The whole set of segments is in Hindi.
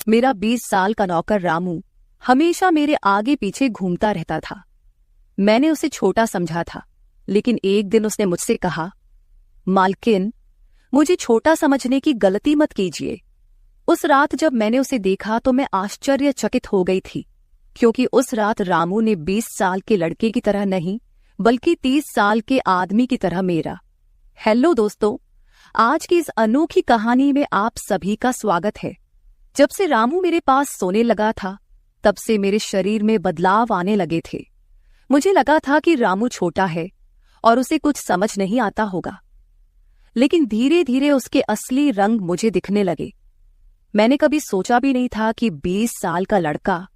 मेरा 20 साल का नौकर रामू हमेशा मेरे आगे पीछे घूमता रहता था। मैंने उसे छोटा समझा था, लेकिन एक दिन उसने मुझसे कहा, मालकिन, मुझे छोटा समझने की गलती मत कीजिए। उस रात जब मैंने उसे देखा तो मैं आश्चर्यचकित हो गई थी, क्योंकि उस रात रामू ने 20 साल के लड़के की तरह नहीं, बल्कि 30 साल के आदमी की तरह मेरा। हेलो दोस्तों, आज की इस अनोखी कहानी में आप सभी का स्वागत है। जब से रामू मेरे पास सोने लगा था, तब से मेरे शरीर में बदलाव आने लगे थे। मुझे लगा था कि रामू छोटा है और उसे कुछ समझ नहीं आता होगा, लेकिन धीरे धीरे उसके असली रंग मुझे दिखने लगे। मैंने कभी सोचा भी नहीं था कि 20 साल का लड़का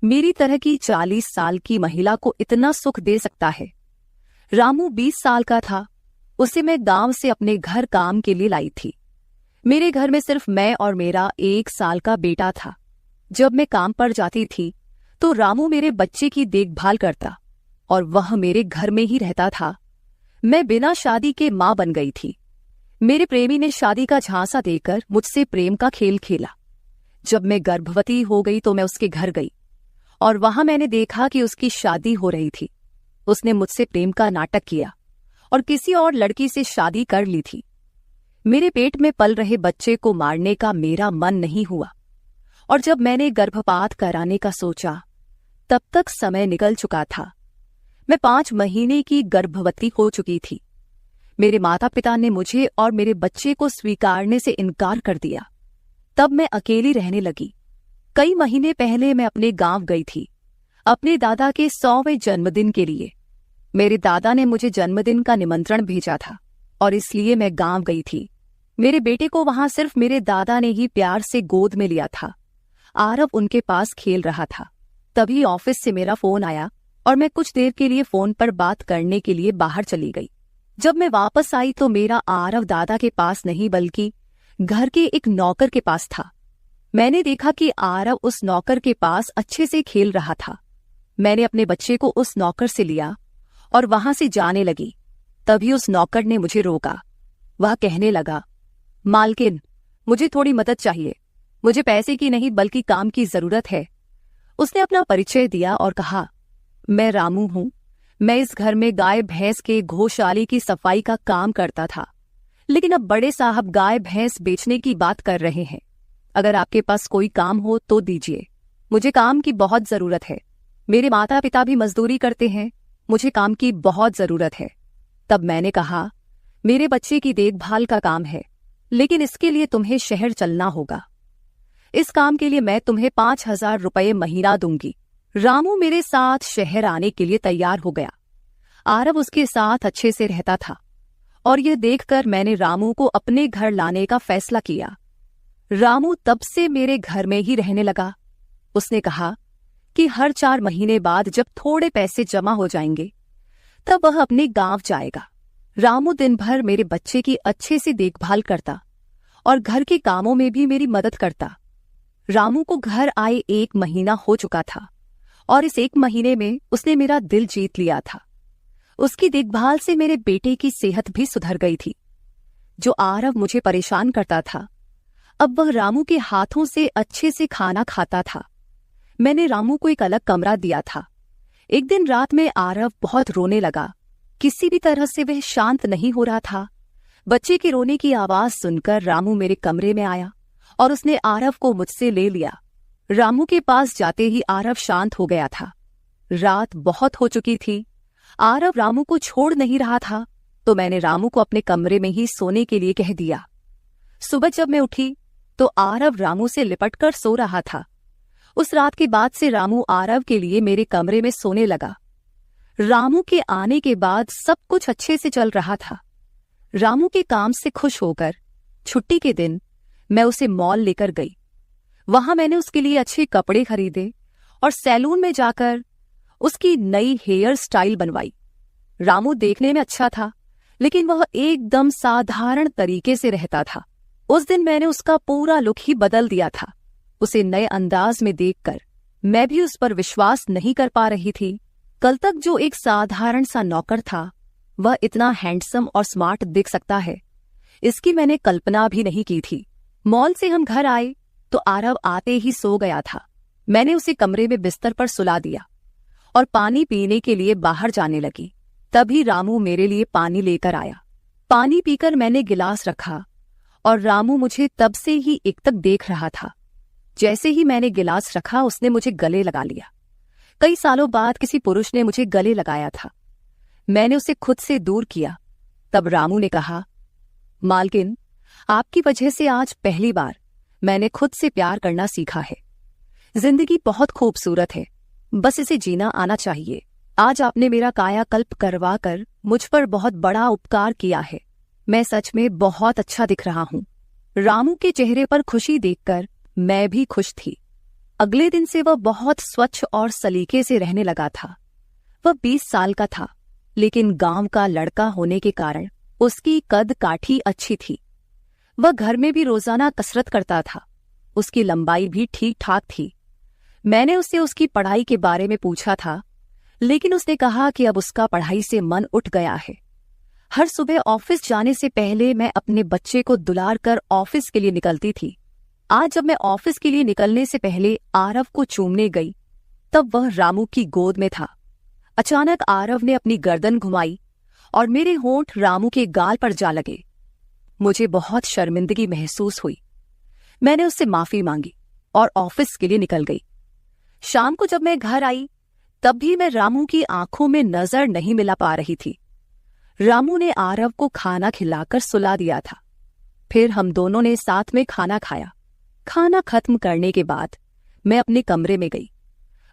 मेरी तरह की 40 साल की महिला को इतना सुख दे सकता है। रामू 20 साल का था। उसे मैं गांव से अपने घर काम के लिए लाई थी। मेरे घर में सिर्फ मैं और मेरा 1 साल का बेटा था। जब मैं काम पर जाती थी तो रामू मेरे बच्चे की देखभाल करता और वह मेरे घर में ही रहता था। मैं बिना शादी के मां बन गई थी। मेरे प्रेमी ने शादी का झांसा देकर मुझसे प्रेम का खेल खेला। जब मैं गर्भवती हो गई तो मैं उसके घर गई और वहां मैंने देखा कि उसकी शादी हो रही थी। उसने मुझसे प्रेम का नाटक किया और किसी और लड़की से शादी कर ली थी। मेरे पेट में पल रहे बच्चे को मारने का मेरा मन नहीं हुआ, और जब मैंने गर्भपात कराने का सोचा, तब तक समय निकल चुका था। मैं 5 महीने की गर्भवती हो चुकी थी। मेरे माता पिता ने मुझे और मेरे बच्चे को स्वीकारने से इनकार कर दिया। तब मैं अकेली रहने लगी। कई महीने पहले मैं अपने गांव गई थी, अपने दादा के 100वें जन्मदिन के लिए। मेरे दादा ने मुझे जन्मदिन का निमंत्रण भेजा था और इसलिए मैं गांव गई थी। मेरे बेटे को वहां सिर्फ मेरे दादा ने ही प्यार से गोद में लिया था। आरव उनके पास खेल रहा था। तभी ऑफिस से मेरा फोन आया और मैं कुछ देर के लिए फोन पर बात करने के लिए बाहर चली गई। जब मैं वापस आई तो मेरा आरव दादा के पास नहीं बल्कि घर के एक नौकर के पास था। मैंने देखा कि आरव उस नौकर के पास अच्छे से खेल रहा था। मैंने अपने बच्चे को उस नौकर से लिया और वहां से जाने लगी। तभी उस नौकर ने मुझे रोका। वह कहने लगा, मालकिन, मुझे थोड़ी मदद चाहिए। मुझे पैसे की नहीं बल्कि काम की जरूरत है। उसने अपना परिचय दिया और कहा, मैं रामू हूं। मैं इस घर में गाय भैंस के गौशाले की सफाई का काम करता था, लेकिन अब बड़े साहब गाय भैंस बेचने की बात कर रहे हैं। अगर आपके पास कोई काम हो तो दीजिए। मुझे काम की बहुत जरूरत है। मेरे माता पिता भी मजदूरी करते हैं। मुझे काम की बहुत जरूरत है। तब मैंने कहा, मेरे बच्चे की देखभाल का काम है, लेकिन इसके लिए तुम्हें शहर चलना होगा। इस काम के लिए मैं तुम्हें 5,000 रुपये महीना दूंगी। रामू मेरे साथ शहर आने के लिए तैयार हो गया। आरव उसके साथ अच्छे से रहता था और यह देखकर मैंने रामू को अपने घर लाने का फैसला किया। रामू तब से मेरे घर में ही रहने लगा। उसने कहा कि हर 4 महीने बाद जब थोड़े पैसे जमा हो जाएंगे, तब वह अपने गांव जाएगा। रामू दिन भर मेरे बच्चे की अच्छे से देखभाल करता और घर के कामों में भी मेरी मदद करता। रामू को घर आए 1 महीना हो चुका था और इस 1 महीने में उसने मेरा दिल जीत लिया था। उसकी देखभाल से मेरे बेटे की सेहत भी सुधर गई थी। जो आरव मुझे परेशान करता था, अब वह रामू के हाथों से अच्छे से खाना खाता था। मैंने रामू को एक अलग कमरा दिया था। एक दिन रात में आरव बहुत रोने लगा। किसी भी तरह से वह शांत नहीं हो रहा था। बच्चे के रोने की आवाज सुनकर रामू मेरे कमरे में आया और उसने आरव को मुझसे ले लिया। रामू के पास जाते ही आरव शांत हो गया था। रात बहुत हो चुकी थी। आरव रामू को छोड़ नहीं रहा था, तो मैंने रामू को अपने कमरे में ही सोने के लिए कह दिया। सुबह जब मैं उठी तो आरव रामू से लिपटकर सो रहा था। उस रात के बाद से रामू आरव के लिए मेरे कमरे में सोने लगा। रामू के आने के बाद सब कुछ अच्छे से चल रहा था। रामू के काम से खुश होकर छुट्टी के दिन मैं उसे मॉल लेकर गई। वहां मैंने उसके लिए अच्छे कपड़े खरीदे और सैलून में जाकर उसकी नई हेयर स्टाइल बनवाई। रामू देखने में अच्छा था, लेकिन वह एकदम साधारण तरीके से रहता था। उस दिन मैंने उसका पूरा लुक ही बदल दिया था। उसे नए अंदाज में देखकर मैं भी उस पर विश्वास नहीं कर पा रही थी। कल तक जो एक साधारण सा नौकर था, वह इतना हैंडसम और स्मार्ट दिख सकता है, इसकी मैंने कल्पना भी नहीं की थी। मॉल से हम घर आए तो आरव आते ही सो गया था। मैंने उसे कमरे में बिस्तर पर सुला दिया और पानी पीने के लिए बाहर जाने लगी। तभी रामू मेरे लिए पानी लेकर आया। पानी पीकर मैंने गिलास रखा और रामू मुझे तब से ही एकटक देख रहा था। जैसे ही मैंने गिलास रखा उसने मुझे गले लगा लिया। कई सालों बाद किसी पुरुष ने मुझे गले लगाया था। मैंने उसे खुद से दूर किया। तब रामू ने कहा, मालकिन, आपकी वजह से आज पहली बार मैंने खुद से प्यार करना सीखा है। जिंदगी बहुत खूबसूरत है, बस इसे जीना आना चाहिए। आज आपने मेरा कायाकल्प करवा कर मुझ पर बहुत बड़ा उपकार किया है। मैं सच में बहुत अच्छा दिख रहा हूँ। रामू के चेहरे पर खुशी देखकर मैं भी खुश थी। अगले दिन से वह बहुत स्वच्छ और सलीके से रहने लगा था। वह 20 साल का था, लेकिन गांव का लड़का होने के कारण उसकी कद काठी अच्छी थी। वह घर में भी रोजाना कसरत करता था। उसकी लंबाई भी ठीक ठाक थी। मैंने उससे उसकी पढ़ाई के बारे में पूछा था, लेकिन उसने कहा कि अब उसका पढ़ाई से मन उठ गया है। हर सुबह ऑफिस जाने से पहले मैं अपने बच्चे को दुलार कर ऑफिस के लिए निकलती थी। आज जब मैं ऑफिस के लिए निकलने से पहले आरव को चूमने गई, तब वह रामू की गोद में था। अचानक आरव ने अपनी गर्दन घुमाई और मेरे होंठ रामू के गाल पर जा लगे। मुझे बहुत शर्मिंदगी महसूस हुई। मैंने उससे माफी मांगी और ऑफिस के लिए निकल गई। शाम को जब मैं घर आई, तब भी मैं रामू की आंखों में नजर नहीं मिला पा रही थी। रामू ने आरव को खाना खिलाकर सुला दिया था। फिर हम दोनों ने साथ में खाना खाया। खाना खत्म करने के बाद मैं अपने कमरे में गई।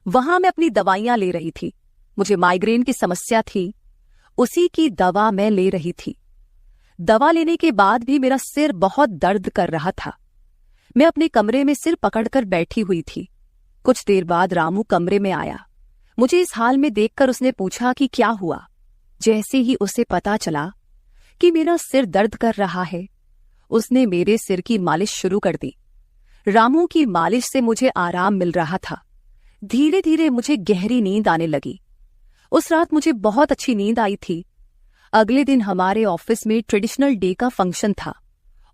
वहां मैं अपनी दवाइयां ले रही थी। मुझे माइग्रेन की समस्या थी, उसी की दवा मैं ले रही थी। दवा लेने के बाद भी मेरा सिर बहुत दर्द कर रहा था। मैं अपने कमरे में सिर पकड़कर बैठी हुई थी। कुछ देर बाद रामू कमरे में आया। मुझे इस हाल में देखकर उसने पूछा कि क्या हुआ। जैसे ही उसे पता चला कि मेरा सिर दर्द कर रहा है, उसने मेरे सिर की मालिश शुरू कर दी। रामू की मालिश से मुझे आराम मिल रहा था। धीरे धीरे मुझे गहरी नींद आने लगी। उस रात मुझे बहुत अच्छी नींद आई थी। अगले दिन हमारे ऑफिस में ट्रेडिशनल डे का फंक्शन था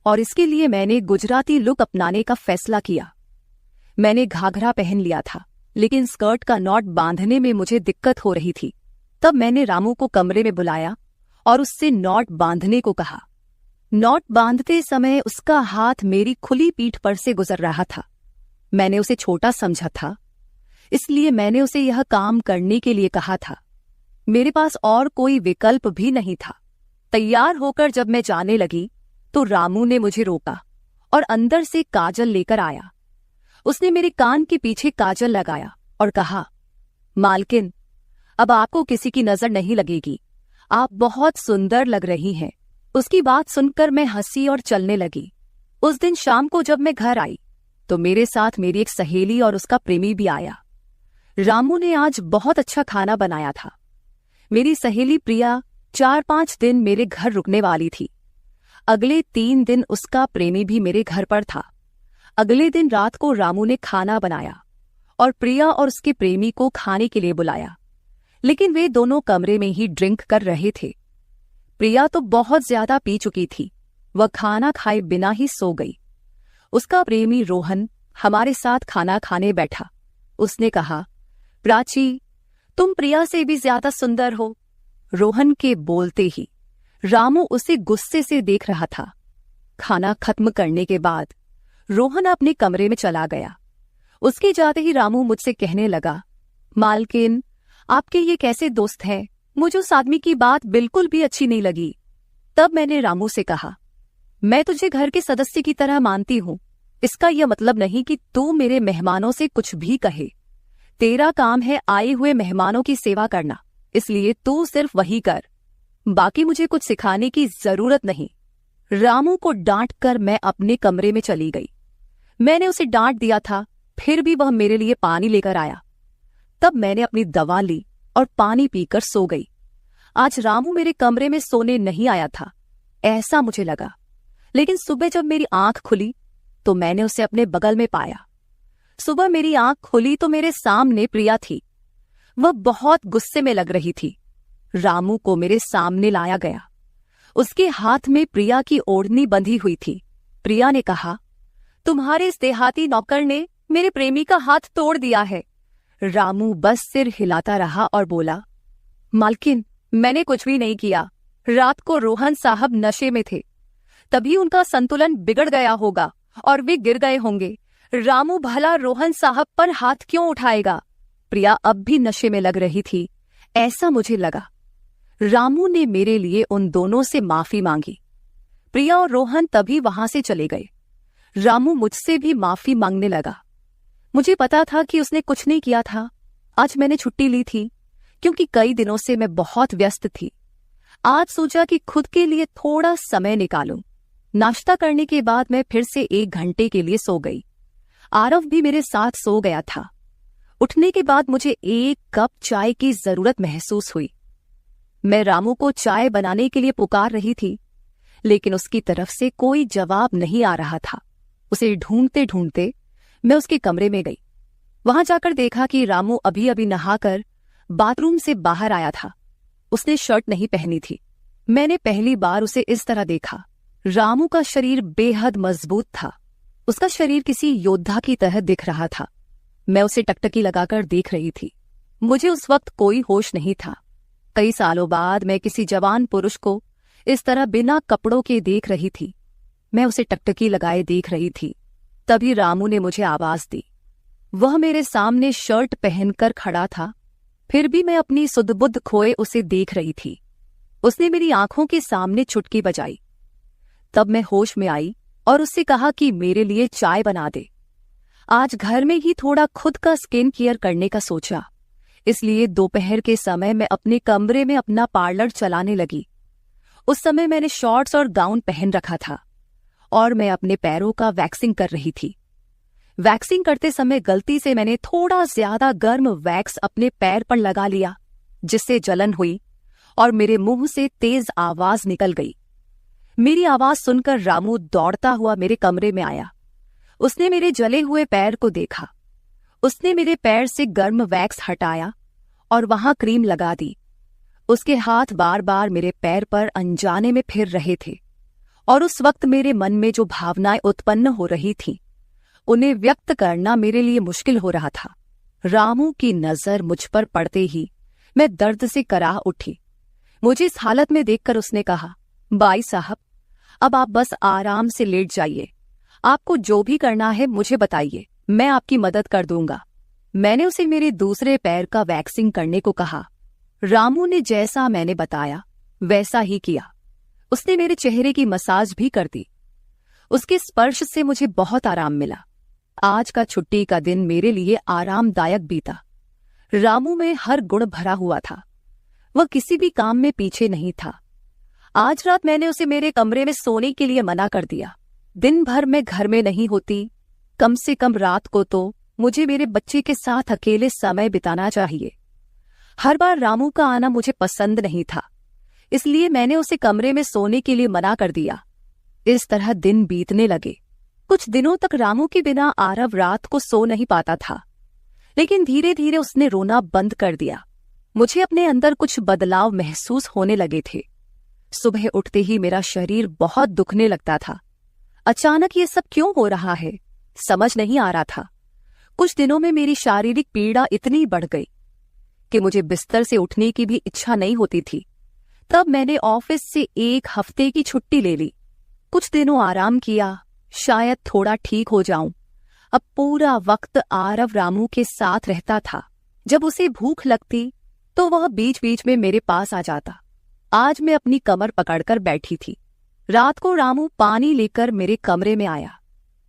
और इसके लिए मैंने गुजराती लुक अपनाने का फैसला किया। मैंने घाघरा पहन लिया था, लेकिन स्कर्ट का नॉट बांधने में मुझे दिक्कत हो रही थी। तब मैंने रामू को कमरे में बुलाया और उससे नॉट बांधने को कहा। नॉट बांधते समय उसका हाथ मेरी खुली पीठ पर से गुजर रहा था। मैंने उसे छोटा समझा था, इसलिए मैंने उसे यह काम करने के लिए कहा था। मेरे पास और कोई विकल्प भी नहीं था। तैयार होकर जब मैं जाने लगी, तो रामू ने मुझे रोका और अंदर से काजल लेकर आया। उसने मेरे कान के पीछे काजल लगाया और कहा, मालकिन, अब आपको किसी की नजर नहीं लगेगी। आप बहुत सुंदर लग रही हैं। उसकी बात सुनकर मैं हंसी और चलने लगी। उस दिन शाम को जब मैं घर आई, तो मेरे साथ मेरी एक सहेली और उसका प्रेमी भी आया। रामू ने आज बहुत अच्छा खाना बनाया था। मेरी सहेली प्रिया 4-5 दिन मेरे घर रुकने वाली थी। अगले 3 दिन उसका प्रेमी भी मेरे घर पर था। अगले दिन रात को रामू ने खाना बनाया और प्रिया और उसके प्रेमी को खाने के लिए बुलाया, लेकिन वे दोनों कमरे में ही ड्रिंक कर रहे थे। प्रिया तो बहुत ज्यादा पी चुकी थी। वह खाना खाए बिना ही सो गई। उसका प्रेमी रोहन हमारे साथ खाना खाने बैठा। उसने कहा, प्राची, तुम प्रिया से भी ज्यादा सुंदर हो। रोहन के बोलते ही रामू उसे गुस्से से देख रहा था। खाना खत्म करने के बाद रोहन अपने कमरे में चला गया। उसके जाते ही रामू मुझसे कहने लगा, मालकिन, आपके ये कैसे दोस्त हैं? मुझे उस आदमी की बात बिल्कुल भी अच्छी नहीं लगी। तब मैंने रामू से कहा, मैं तुझे घर के सदस्य की तरह मानती हूँ। इसका यह मतलब नहीं कि तू मेरे मेहमानों से कुछ भी कहे। तेरा काम है आए हुए मेहमानों की सेवा करना, इसलिए तू सिर्फ वही कर। बाकी मुझे कुछ सिखाने की जरूरत नहीं। रामू को डांट कर मैं अपने कमरे में चली गई। मैंने उसे डांट दिया था, फिर भी वह मेरे लिए पानी लेकर आया। तब मैंने अपनी दवा ली और पानी पीकर सो गई। आज रामू मेरे कमरे में सोने नहीं आया था, ऐसा मुझे लगा। लेकिन सुबह जब मेरी आंख खुली, तो मैंने उसे अपने बगल में पाया। सुबह मेरी आंख खुली तो मेरे सामने प्रिया थी। वह बहुत गुस्से में लग रही थी। रामू को मेरे सामने लाया गया। उसके हाथ में प्रिया की ओढ़नी बंधी हुई थी। प्रिया ने कहा, तुम्हारे इस देहाती नौकर ने मेरे प्रेमी का हाथ तोड़ दिया है। रामू बस सिर हिलाता रहा और बोला, मालकिन, मैंने कुछ भी नहीं किया। रात को रोहन साहब नशे में थे, तभी उनका संतुलन बिगड़ गया होगा और वे गिर गए होंगे। रामू भला रोहन साहब पर हाथ क्यों उठाएगा? प्रिया अब भी नशे में लग रही थी, ऐसा मुझे लगा। रामू ने मेरे लिए उन दोनों से माफी मांगी। प्रिया और रोहन तभी वहां से चले गए। रामू मुझसे भी माफी मांगने लगा। मुझे पता था कि उसने कुछ नहीं किया था। आज मैंने छुट्टी ली थी क्योंकि कई दिनों से मैं बहुत व्यस्त थी। आज सोचा कि खुद के लिए थोड़ा समय निकालूं। नाश्ता करने के बाद मैं फिर से 1 घंटे के लिए सो गई। आरव भी मेरे साथ सो गया था। उठने के बाद मुझे 1 कप चाय की जरूरत महसूस हुई। मैं रामू को चाय बनाने के लिए पुकार रही थी, लेकिन उसकी तरफ से कोई जवाब नहीं आ रहा था। उसे ढूंढते ढूंढते मैं उसके कमरे में गई। वहां जाकर देखा कि रामू अभी अभी नहाकर बाथरूम से बाहर आया था। उसने शर्ट नहीं पहनी थी। मैंने पहली बार उसे इस तरह देखा। रामू का शरीर बेहद मजबूत था। उसका शरीर किसी योद्धा की तरह दिख रहा था। मैं उसे टकटकी लगाकर देख रही थी। मुझे उस वक्त कोई होश नहीं था। कई सालों बाद मैं किसी जवान पुरुष को इस तरह बिना कपड़ों के देख रही थी। मैं उसे टकटकी लगाए देख रही थी। तभी रामू ने मुझे आवाज दी। वह मेरे सामने शर्ट पहनकर खड़ा था, फिर भी मैं अपनी सुध-बुध खोए उसे देख रही थी। उसने मेरी आंखों के सामने चुटकी बजाई। तब मैं होश में आई और उससे कहा कि मेरे लिए चाय बना दे। आज घर में ही थोड़ा खुद का स्किन केयर करने का सोचा, इसलिए दोपहर के समय मैं अपने कमरे में अपना पार्लर चलाने लगी। उस समय मैंने शॉर्ट्स और गाउन पहन रखा था और मैं अपने पैरों का वैक्सिंग कर रही थी। वैक्सिंग करते समय गलती से मैंने थोड़ा ज्यादा गर्म वैक्स अपने पैर पर लगा लिया, जिससे जलन हुई और मेरे मुंह से तेज आवाज निकल गई। मेरी आवाज सुनकर रामू दौड़ता हुआ मेरे कमरे में आया। उसने मेरे जले हुए पैर को देखा। उसने मेरे पैर से गर्म वैक्स हटाया और वहां क्रीम लगा दी। उसके हाथ बार बार मेरे पैर पर अनजाने में फिर रहे थे और उस वक्त मेरे मन में जो भावनाएं उत्पन्न हो रही थीं, उन्हें व्यक्त करना मेरे लिए मुश्किल हो रहा था। रामू की नजर मुझ पर पड़ते ही मैं दर्द से कराह उठी। मुझे इस हालत में देखकर उसने कहा, बाई साहब, अब आप बस आराम से लेट जाइए। आपको जो भी करना है मुझे बताइए, मैं आपकी मदद कर दूंगा। मैंने उसे मेरे दूसरे पैर का वैक्सिंग करने को कहा। रामू ने जैसा मैंने बताया वैसा ही किया। उसने मेरे चेहरे की मसाज भी कर दी। उसके स्पर्श से मुझे बहुत आराम मिला। आज का छुट्टी का दिन मेरे लिए आरामदायक बीता। रामू में हर गुण भरा हुआ था। वह किसी भी काम में पीछे नहीं था। आज रात मैंने उसे मेरे कमरे में सोने के लिए मना कर दिया। दिन भर मैं घर में नहीं होती, कम से कम रात को तो मुझे मेरे बच्चे के साथ अकेले समय बिताना चाहिए। हर बार रामू का आना मुझे पसंद नहीं था, इसलिए मैंने उसे कमरे में सोने के लिए मना कर दिया। इस तरह दिन बीतने लगे। कुछ दिनों तक रामू के बिना आरव रात को सो नहीं पाता था, लेकिन धीरे धीरे उसने रोना बंद कर दिया। मुझे अपने अंदर कुछ बदलाव महसूस होने लगे थे। सुबह उठते ही मेरा शरीर बहुत दुखने लगता था। अचानक ये सब क्यों हो रहा है, समझ नहीं आ रहा था। कुछ दिनों में मेरी शारीरिक पीड़ा इतनी बढ़ गई कि मुझे बिस्तर से उठने की भी इच्छा नहीं होती थी। तब मैंने ऑफिस से 1 हफ्ते की छुट्टी ले ली। कुछ दिनों आराम किया, शायद थोड़ा ठीक हो जाऊं। अब पूरा वक्त आरव रामू के साथ रहता था। जब उसे भूख लगती तो वह बीच बीच में मेरे पास आ जाता। आज मैं अपनी कमर पकड़कर बैठी थी। रात को रामू पानी लेकर मेरे कमरे में आया।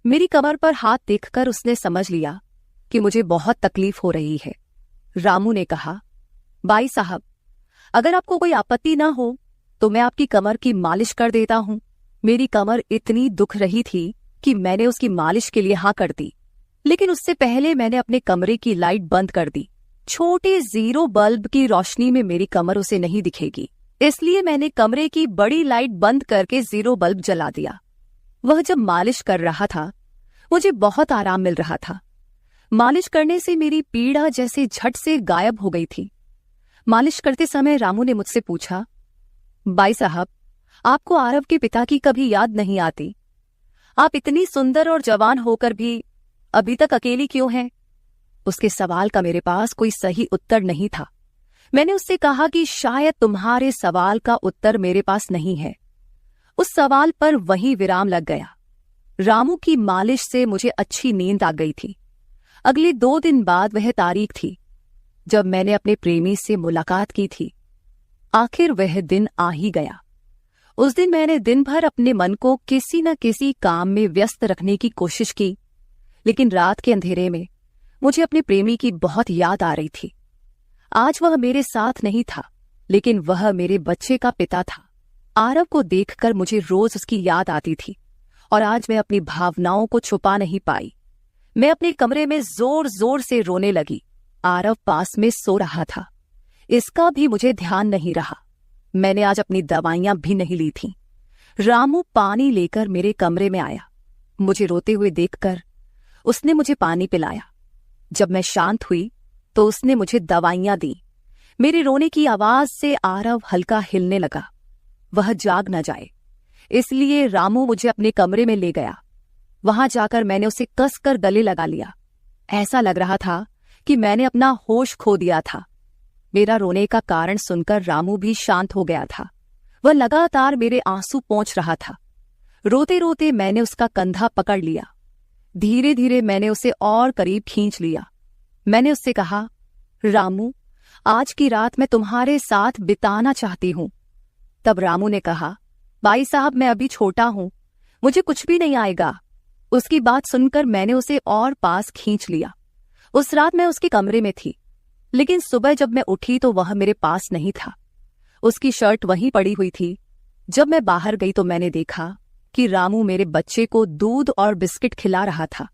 मेरी कमर पर हाथ देखकर उसने समझ लिया कि मुझे बहुत तकलीफ हो रही है। रामू ने कहा, बाई साहब, अगर आपको कोई आपत्ति ना हो तो मैं आपकी कमर की मालिश कर देता हूं। मेरी कमर इतनी दुख रही थी कि मैंने उसकी मालिश के लिए हाँ कर दी, लेकिन उससे पहले मैंने अपने कमरे की लाइट बंद कर दी। छोटे 0 बल्ब की रोशनी में मेरी कमर उसे नहीं दिखेगी, इसलिए मैंने कमरे की बड़ी लाइट बंद करके 0 बल्ब जला दिया। वह जब मालिश कर रहा था मुझे बहुत आराम मिल रहा था। मालिश करने से मेरी पीड़ा जैसे झट से गायब हो गई थी। मालिश करते समय रामू ने मुझसे पूछा, बाई साहब, आपको आरव के पिता की कभी याद नहीं आती? आप इतनी सुंदर और जवान होकर भी अभी तक अकेली क्यों हैं? उसके सवाल का मेरे पास कोई सही उत्तर नहीं था। मैंने उससे कहा कि शायद तुम्हारे सवाल का उत्तर मेरे पास नहीं है। उस सवाल पर वहीं विराम लग गया। रामू की मालिश से मुझे अच्छी नींद आ गई थी। अगले 2 दिन बाद वह तारीख थी जब मैंने अपने प्रेमी से मुलाकात की थी। आखिर वह दिन आ ही गया। उस दिन मैंने दिन भर अपने मन को किसी न किसी काम में व्यस्त रखने की कोशिश की, लेकिन रात के अंधेरे में मुझे अपने प्रेमी की बहुत याद आ रही थी। आज वह मेरे साथ नहीं था, लेकिन वह मेरे बच्चे का पिता था। आरव को देखकर मुझे रोज उसकी याद आती थी और आज मैं अपनी भावनाओं को छुपा नहीं पाई। मैं अपने कमरे में जोर जोर से रोने लगी। आरव पास में सो रहा था, इसका भी मुझे ध्यान नहीं रहा। मैंने आज अपनी दवाइयां भी नहीं ली थीं। रामू पानी लेकर मेरे कमरे में आया। मुझे रोते हुए देखकर उसने मुझे पानी पिलाया। जब मैं शांत हुई तो उसने मुझे दवाइयां दी। मेरे रोने की आवाज से आरव हल्का हिलने लगा। वह जाग न जाए, इसलिए रामू मुझे अपने कमरे में ले गया। वहां जाकर मैंने उसे कसकर गले लगा लिया। ऐसा लग रहा था कि मैंने अपना होश खो दिया था। मेरा रोने का कारण सुनकर रामू भी शांत हो गया था। वह लगातार मेरे आंसू पोंछ रहा था। रोते रोते मैंने उसका कंधा पकड़ लिया। धीरे धीरे मैंने उसे और करीब खींच लिया। मैंने उससे कहा, रामू, आज की रात मैं तुम्हारे साथ बिताना चाहती हूं। तब रामू ने कहा, भाई साहब, मैं अभी छोटा हूं, मुझे कुछ भी नहीं आएगा। उसकी बात सुनकर मैंने उसे और पास खींच लिया। उस रात मैं उसके कमरे में थी, लेकिन सुबह जब मैं उठी तो वह मेरे पास नहीं था। उसकी शर्ट वहीं पड़ी हुई थी। जब मैं बाहर गई तो मैंने देखा कि रामू मेरे बच्चे को दूध और बिस्किट खिला रहा था।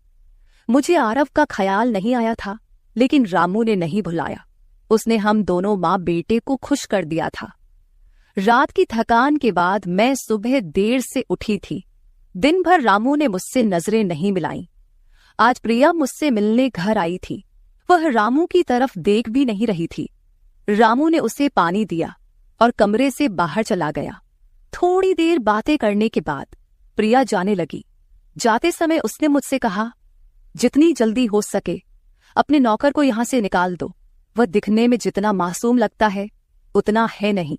मुझे आरव का ख्याल नहीं आया था, लेकिन रामू ने नहीं भुलाया। उसने हम दोनों माँ बेटे को खुश कर दिया था। रात की थकान के बाद मैं सुबह देर से उठी थी। दिन भर रामू ने मुझसे नजरें नहीं मिलाईं। आज प्रिया मुझसे मिलने घर आई थी। वह रामू की तरफ देख भी नहीं रही थी। रामू ने उसे पानी दिया और कमरे से बाहर चला गया। थोड़ी देर बातें करने के बाद प्रिया जाने लगी। जाते समय उसने मुझसे कहा, जितनी जल्दी हो सके अपने नौकर को यहां से निकाल दो। वह दिखने में जितना मासूम लगता है उतना है नहीं।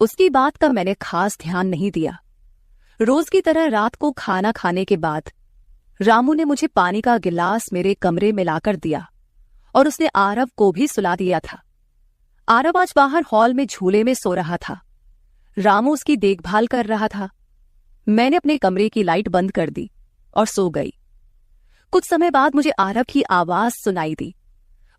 उसकी बात का मैंने खास ध्यान नहीं दिया। रोज की तरह रात को खाना खाने के बाद रामू ने मुझे पानी का गिलास मेरे कमरे में लाकर दिया और उसने आरव को भी सुला दिया था। आरव आज बाहर हॉल में झूले में सो रहा था। रामू उसकी देखभाल कर रहा था। मैंने अपने कमरे की लाइट बंद कर दी और सो गई। कुछ समय बाद मुझे आरव की आवाज सुनाई दी।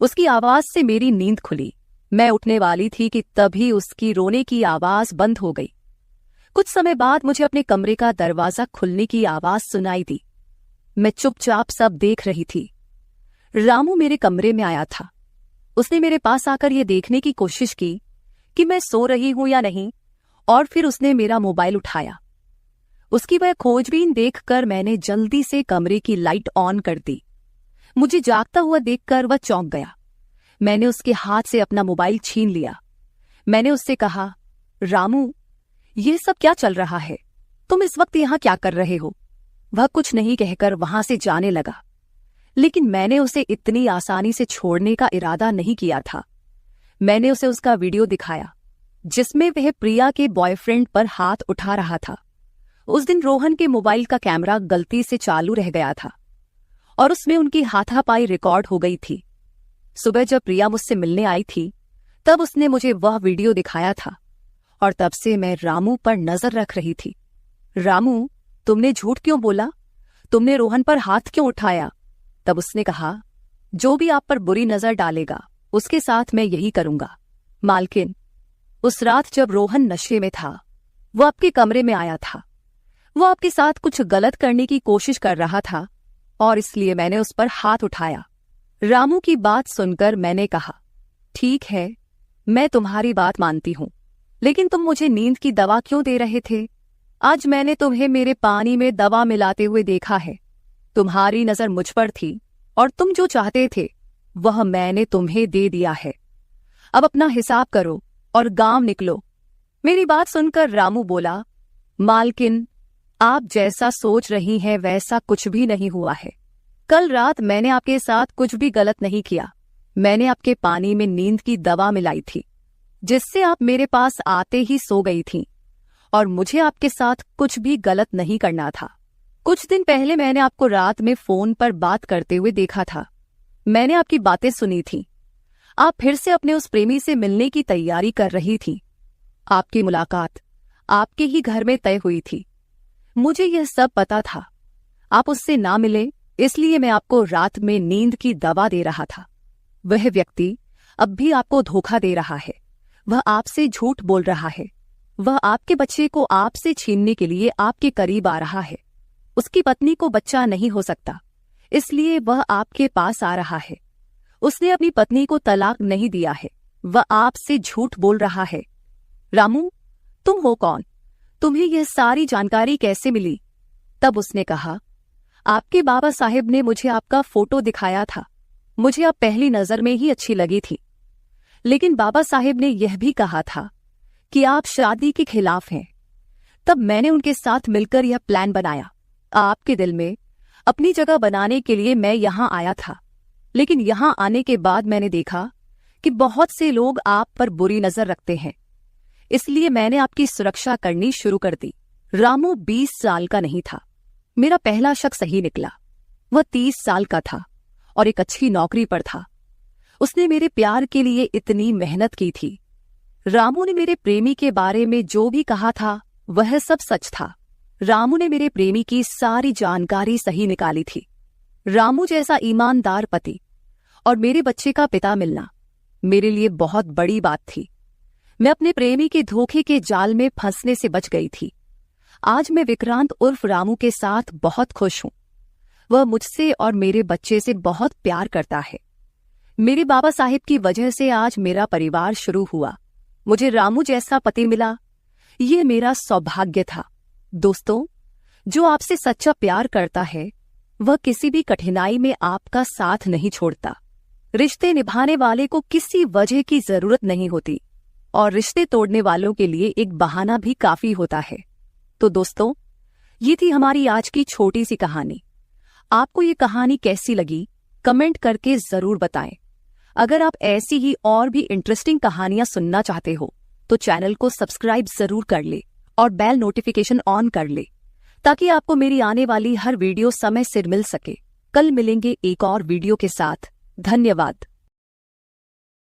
उसकी आवाज से मेरी नींद खुली। मैं उठने वाली थी कि तभी उसकी रोने की आवाज बंद हो गई। कुछ समय बाद मुझे अपने कमरे का दरवाजा खुलने की आवाज सुनाई दी। मैं चुपचाप सब देख रही थी। रामू मेरे कमरे में आया था। उसने मेरे पास आकर यह देखने की कोशिश की कि मैं सो रही हूं या नहीं, और फिर उसने मेरा मोबाइल उठाया। उसकी वह खोजबीन देखकर मैंने जल्दी से कमरे की लाइट ऑन कर दी। मुझे जागता हुआ देखकर वह चौंक गया। मैंने उसके हाथ से अपना मोबाइल छीन लिया। मैंने उससे कहा, रामू, ये सब क्या चल रहा है? तुम इस वक्त यहां क्या कर रहे हो? वह कुछ नहीं कहकर वहां से जाने लगा, लेकिन मैंने उसे इतनी आसानी से छोड़ने का इरादा नहीं किया था। मैंने उसे उसका वीडियो दिखाया जिसमें वह प्रिया के बॉयफ्रेंड पर हाथ उठा रहा था। उस दिन रोहन के मोबाइल का कैमरा गलती से चालू रह गया था और उसमें उनकी हाथापाई रिकॉर्ड हो गई थी। सुबह जब प्रिया मुझसे मिलने आई थी तब उसने मुझे वह वीडियो दिखाया था और तब से मैं रामू पर नजर रख रही थी। रामू, तुमने झूठ क्यों बोला? तुमने रोहन पर हाथ क्यों उठाया? तब उसने कहा, जो भी आप पर बुरी नजर डालेगा उसके साथ मैं यही करूंगा। मालकिन, उस रात जब रोहन नशे में था वो आपके कमरे में आया था। वो आपके साथ कुछ गलत करने की कोशिश कर रहा था और इसलिए मैंने उस पर हाथ उठाया। रामू की बात सुनकर मैंने कहा, ठीक है, मैं तुम्हारी बात मानती हूं, लेकिन तुम मुझे नींद की दवा क्यों दे रहे थे? आज मैंने तुम्हें मेरे पानी में दवा मिलाते हुए देखा है। तुम्हारी नजर मुझ पर थी और तुम जो चाहते थे वह मैंने तुम्हें दे दिया है। अब अपना हिसाब करो और गांव निकलो। मेरी बात सुनकर रामू बोला, मालकिन, आप जैसा सोच रही हैं वैसा कुछ भी नहीं हुआ है। कल रात मैंने आपके साथ कुछ भी गलत नहीं किया। मैंने आपके पानी में नींद की दवा मिलाई थी, जिससे आप मेरे पास आते ही सो गई थीं, और मुझे आपके साथ कुछ भी गलत नहीं करना था। कुछ दिन पहले मैंने आपको रात में फोन पर बात करते हुए देखा था। मैंने आपकी बातें सुनी थी। आप फिर से अपने उस प्रेमी से मिलने की तैयारी कर रही थी। आपकी मुलाकात आपके ही घर में तय हुई थी। मुझे यह सब पता था। आप उससे ना मिले, इसलिए मैं आपको रात में नींद की दवा दे रहा था। वह व्यक्ति अब भी आपको धोखा दे रहा है। वह आपसे झूठ बोल रहा है। वह आपके बच्चे को आपसे छीनने के लिए आपके करीब आ रहा है। उसकी पत्नी को बच्चा नहीं हो सकता, इसलिए वह आपके पास आ रहा है। उसने अपनी पत्नी को तलाक नहीं दिया है। वह आपसे झूठ बोल रहा है। रामू, तुम हो कौन? तुम्हें यह सारी जानकारी कैसे मिली? तब उसने कहा, आपके बाबा साहेब ने मुझे आपका फोटो दिखाया था। मुझे आप पहली नजर में ही अच्छी लगी थी, लेकिन बाबा साहेब ने यह भी कहा था कि आप शादी के खिलाफ हैं। तब मैंने उनके साथ मिलकर यह प्लान बनाया। आपके दिल में अपनी जगह बनाने के लिए मैं यहां आया था, लेकिन यहां आने के बाद मैंने देखा कि बहुत से लोग आप पर बुरी नजर रखते हैं, इसलिए मैंने आपकी सुरक्षा करनी शुरू कर दी। रामू 20 साल का नहीं था। मेरा पहला शक सही निकला। वह 30 साल का था और एक अच्छी नौकरी पर था। उसने मेरे प्यार के लिए इतनी मेहनत की थी। रामू ने मेरे प्रेमी के बारे में जो भी कहा था वह सब सच था। रामू ने मेरे प्रेमी की सारी जानकारी सही निकाली थी। रामू जैसा ईमानदार पति और मेरे बच्चे का पिता मिलना मेरे लिए बहुत बड़ी बात थी। मैं अपने प्रेमी के धोखे के जाल में फंसने से बच गई थी। आज मैं विक्रांत उर्फ रामू के साथ बहुत खुश हूं। वह मुझसे और मेरे बच्चे से बहुत प्यार करता है। मेरे बाबा साहिब की वजह से आज मेरा परिवार शुरू हुआ। मुझे रामू जैसा पति मिला, ये मेरा सौभाग्य था। दोस्तों, जो आपसे सच्चा प्यार करता है वह किसी भी कठिनाई में आपका साथ नहीं छोड़ता। रिश्ते निभाने वाले को किसी वजह की जरूरत नहीं होती, और रिश्ते तोड़ने वालों के लिए एक बहाना भी काफी होता है। तो दोस्तों, ये थी हमारी आज की छोटी सी कहानी। आपको ये कहानी कैसी लगी कमेंट करके जरूर बताएं। अगर आप ऐसी ही और भी इंटरेस्टिंग कहानियां सुनना चाहते हो तो चैनल को सब्सक्राइब जरूर कर ले और बेल नोटिफिकेशन ऑन कर ले, ताकि आपको मेरी आने वाली हर वीडियो समय से मिल सके। कल मिलेंगे एक और वीडियो के साथ। धन्यवाद।